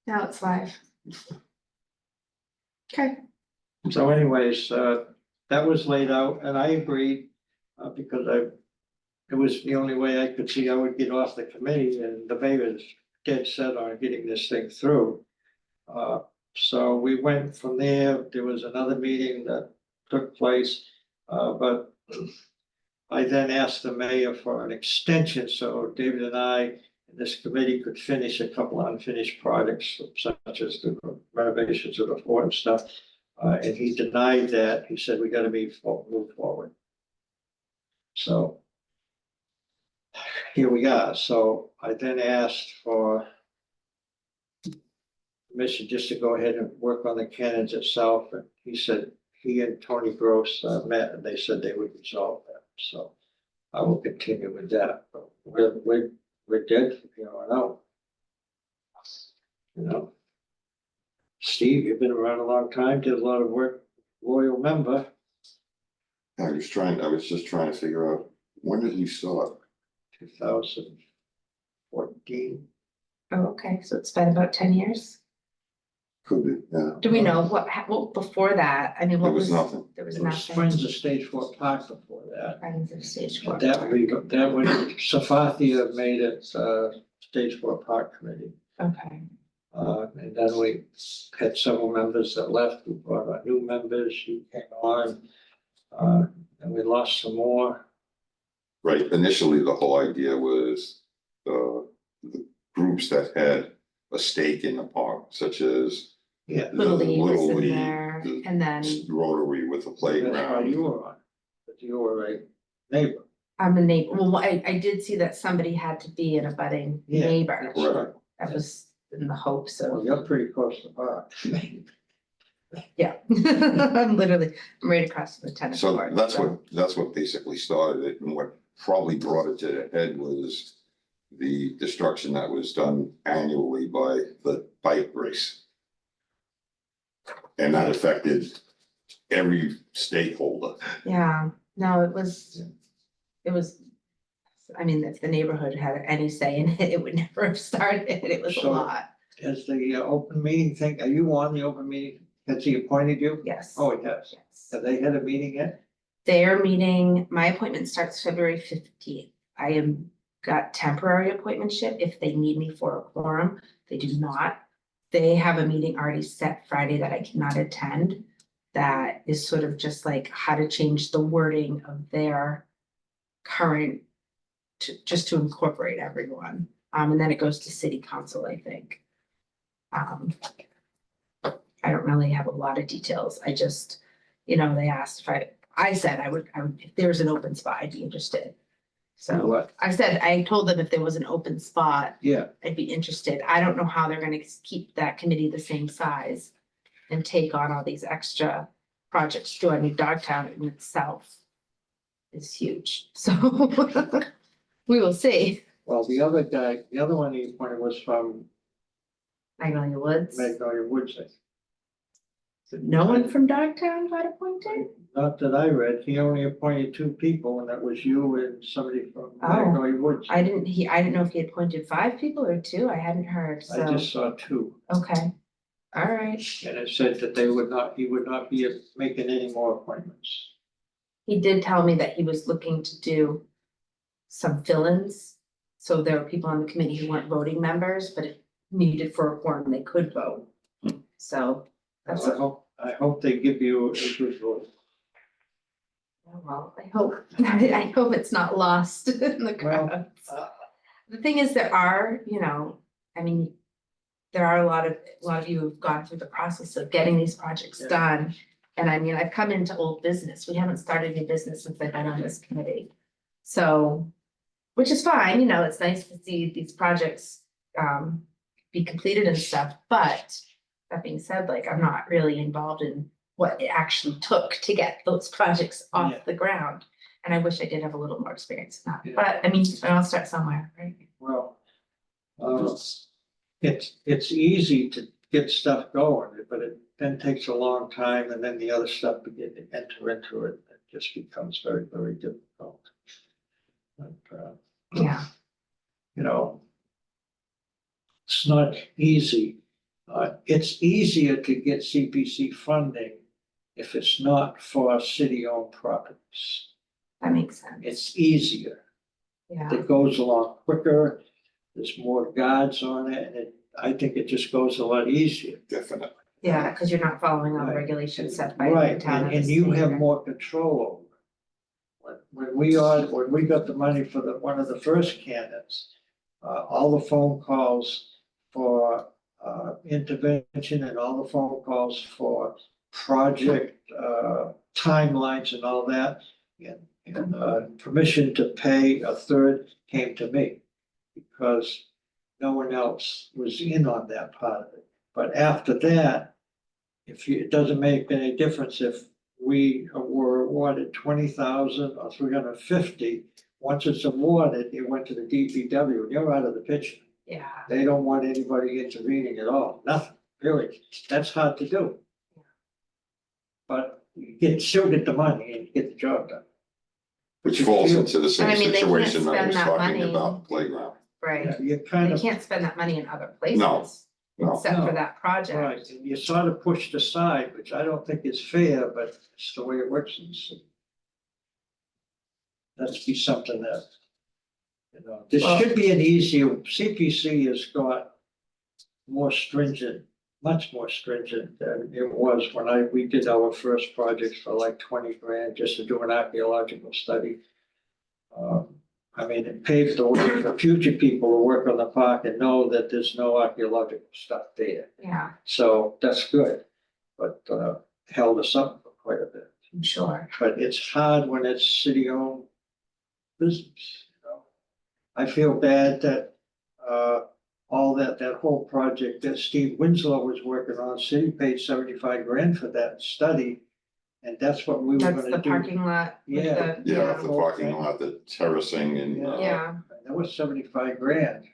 Now it's live. Okay, So anyways, that was laid out and I agreed, because it was the only way I could see I would get off the committee and the mayor's dead set on getting this thing through. So we went from there. There was another meeting that took place, but I then asked the mayor for an extension, so David and I and this committee could finish a couple unfinished projects, such as the renovations of the fort and stuff. And he denied that. He said, we gotta move forward. So here we are. So I then asked for permission just to go ahead and work on the cannons itself. And he said, he and Tony Gross met and they said they would resolve that. So I will continue with that. But we're dead from here on out. You know. Steve, you've been around a long time, did a lot of work, loyal member. I was just trying to figure out, when did you start? 2014. oh, okay, so it's been about 10 years. Could be, yeah. Do we know what, before that, I mean, what There was was? nothing. There was It was nothing. Friends of Stage 4 Park before that. Friends of Stage 4. That would, Safathia made it, Stage 4 Park Committee. Okay, And then we had several members that left, we brought on new members, who came on. And we lost some more. Right, initially, the whole idea was, the groups that had a stake in the park, such as Yeah. the Little League was Little in League, there, the and then Rotary with a That's why playground. you were on, but you were a neighbor. I'm a neighbor, well, I did see that somebody had to be an abutting Yeah. neighbor. Right. That was in the hopes Well, of, you're pretty close to the park. yeah. I'm right across from the tennis So court. that's what basically started it, and what probably brought it to the head was the destruction that was done annually by the bike race. And that affected every stakeholder. Yeah, no, it was, I mean, if the neighborhood had any say in it, it would never have started, it was a So- lot, Has the open meeting thing, are you on the open meeting? Has he appointed you? yes. Oh, he has. Yes. Have they had a meeting yet? Their meeting, my appointment starts February 15th. I am got temporary appointmentship if they need me for a quorum. They do not. They have a meeting already set Friday that I cannot attend. That is sort of just like how to change the wording of their current just to incorporate everyone. And then it goes to city council, I think. I don't really have a lot of details. I just, they asked if I said I would, if there was an open spot, I'd be interested. So What? I told them if there was an open spot, Yeah, I'd be interested. I don't know how they're gonna keep that committee the same size and take on all these extra projects. I mean, Dogtown in itself is huge, so we will see. well, the other guy, the other one he appointed was from Magnolia Woods, Magnolia Woods. I think. no one from Dogtown got appointed? Not that I read, he only appointed 2 people, and that was you and somebody from Oh. Magnolia Woods. I didn't know if he appointed 5 people or 2, I hadn't heard, I so, just saw 2, okay. All right, and it said that he would not be making any more appointments. he did tell me that he was looking to do some fill-ins. So there were people on the committee who weren't voting members, but if needed for a quorum, they could vote. So that's, I hope they give you a good vote. well, I hope it's not lost in the crowd. The thing is, there are, I mean, there are a lot of you who've gone through the process of getting these projects Yeah. done. And I mean, I've come into old business. We haven't started new business since I've been on this committee. So, which is fine, it's nice to see these projects be completed and stuff, but that being said, like, I'm not really involved in what it actually took to get those projects off Yeah. the ground. And I wish I did have a little more experience in that, Yeah. but I mean, I'll start somewhere, right? Well, it's easy to get stuff going, but it then takes a long time, and then the other stuff begin to enter into it, it just becomes very, very difficult. But, Yeah, it's not easy, It's easier to get CPC funding if it's not for city-owned properties. That makes sense. It's easier. Yeah, It goes along quicker, there's more guards on it, and I think it just goes a lot easier. Definitely. yeah, because you're not following all the Right. regulations set by the Right, town. or and the you state, have right? more control over it. When we got the money for one of the first cannons, all the phone calls for, intervention and all the phone calls for project, timelines and all that, and permission to pay a third came to me, because no one else was in on that part of it. But after that, it doesn't make any difference if we were awarded 20,000 or 350. Once it's awarded, it went to the DPW, and you're out of the picture. Yeah, They don't want anybody intervening at all, nothing, really. That's hard to do. But you still get the money and you get the job done. Which falls into the same And I mean, they can't situation that I was spend that talking money. about, playground. right. Yeah, you kind They of, can't spend that money in other places. No. Except for No. that right, project. and you sort of pushed aside, which I don't think is fair, but it's the way it works in the city. That's be something that, this Well- should be an easier, CPC has got more stringent, much more stringent than it was when we did our first projects for like 20 grand just to do an archaeological study. I mean, it paved the way for future people to work on the park and know that there's no archaeological stuff there. Yeah, So that's good, but held us up for quite a bit. I'm sure. But it's hard when it's city-owned business. I feel bad that all that whole project that Steve Winslow was working on, city paid 75 grand for that study. And that's what we were That's gonna the do. parking lot. with Yeah. the- Yeah, the parking lot, the terracing and, Yeah, That was 75 grand.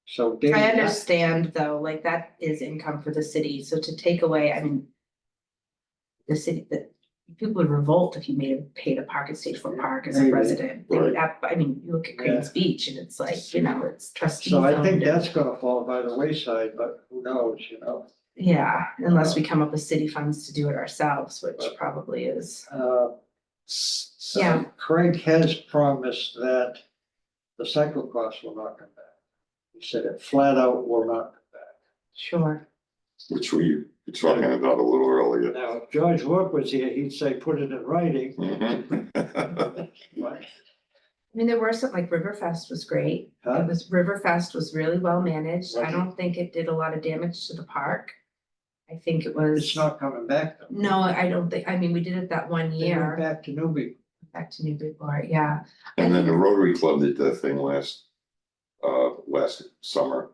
So I Dave, understand though, like that is income for the city, so to take away, I mean. The city, people would revolt if you paid a park at State Fort Park as a Maybe. resident. They would Right. I mean, you look at Queens Beach and it's like, it's trustees. so I think owned. that's gonna fall by the wayside, but who knows. Yeah, unless we come up with city funds to do it ourselves, which But- probably is, Uh, Yeah. Craig has promised that the cycle costs will not come back. He said it flat out will not come back. sure. which we were talking about a little earlier. Now, if George Rook was here, he'd say, put it in writing. Mhm. But, I mean, there were some, like Riverfest was great. huh? Riverfest was really well managed. I Was it? don't think it did a lot of damage to the park. I think it was. It's not coming back though. No, I don't think, I mean, we did it that one They went year, back to Newbie. back to Newburyport, yeah. And then the Rotary Club did that thing last summer,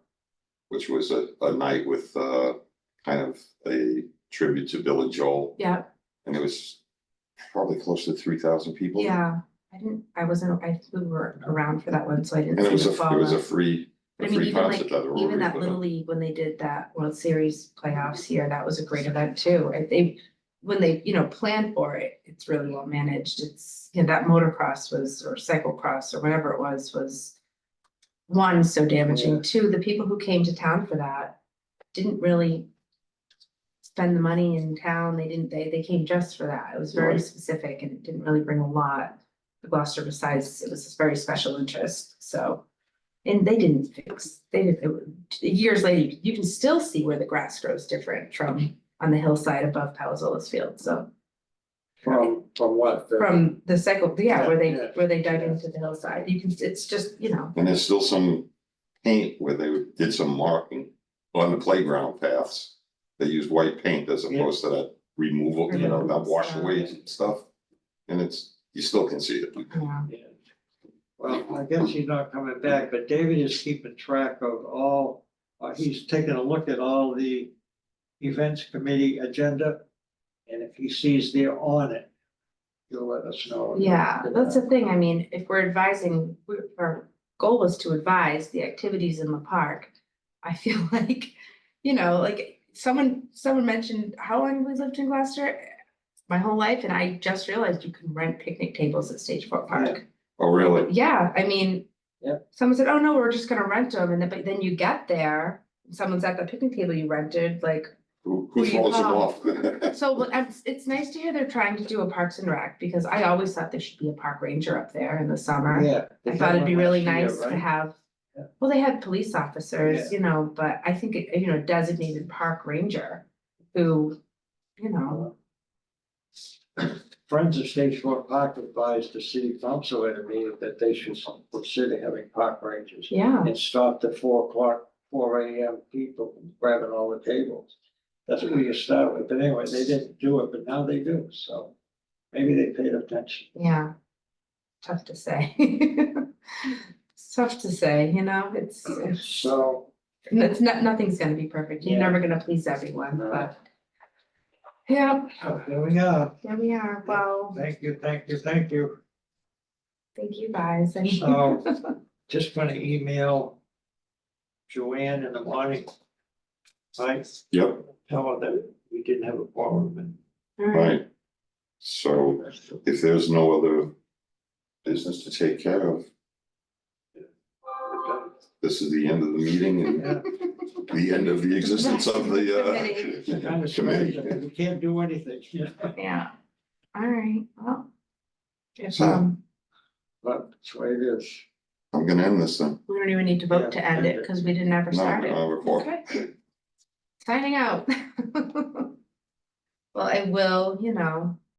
which was a night with, kind of a tribute to Billy Joel. Yeah, And it was probably close to 3,000 people. yeah, we were around for that one, so I didn't. And it see was the a fallout. free, But a I mean, free even concert like, at the Rotary even that Club. Little League, when they did that World Series playoffs here, that was a great event too. When they, planned for it, it's really well managed. It's, that motocross or cyclocross or whatever it was one, so damaging. Yeah. Two, the people who came to town for that didn't really spend the money in town. They came just for that. It was very Right. specific and it didn't really bring a lot to Gloucester besides it was a very special interest, so. And they didn't years later, you can still see where the grass grows different from on the hillside above Palazzola's field, so. From what? From the cycle, Yeah, where yeah, they dug yeah. into the hillside, it's just, And there's still some paint where they did some marking on the playground paths. They used white paint as opposed to that removal, that wash away stuff. And you still can see it. yeah, Yeah. Well, I guess he's not coming back, but David is keeping track of all, he's taking a look at all the events committee agenda. And if he sees they're on it, he'll let us know. yeah, that's the thing, I mean, if we're advising, our goal is to advise the activities in the park. I feel like, like someone mentioned, how long have we lived in Gloucester? My whole life, and I just realized you can rent picnic tables at Stage Fort Park. Oh, really? Yeah, I mean. Yeah. Someone said, oh no, we're just gonna rent them, but then you get there someone's at the picnic table you rented, like, Who Who you throws them call? off? so well, it's nice to hear they're trying to do a Parks and Rec, because I always thought there should be a park ranger up there in the summer. Yeah. I thought it'd be really Last year, nice to right? have, Yeah. well, they had police Yeah. officers, you know, but I think, designated park ranger who, Friends of State Shore Park advised the city council at a meeting that they should consider having park rangers. yeah, And stop the 4 o'clock, 4 a.m. people grabbing all the tables. That's what you start with, but anyway, they didn't do it, but now they do, so maybe they paid attention. yeah. Tough to say. It's tough to say, So, it's not, nothing's gonna be perfect. You're Yeah. never gonna please everyone, No. but. Yeah, here we are. here we are. Well, Thank you, thank you, thank you. thank you guys. and- So, just gonna email Joanne in the morning. Right, Yep, tell her that we didn't have a quorum and. All right. right. So if there's no other business to take care of, this is the end of the meeting and Yeah, the end of the existence of the it's kind of strange, committee. we can't do anything, Yeah. All right, well. If, So- but that's the way it is. I'm gonna end this then. we don't even need to vote to end it, because we didn't ever No, start it. report. Okay. Signing out. Well, I will,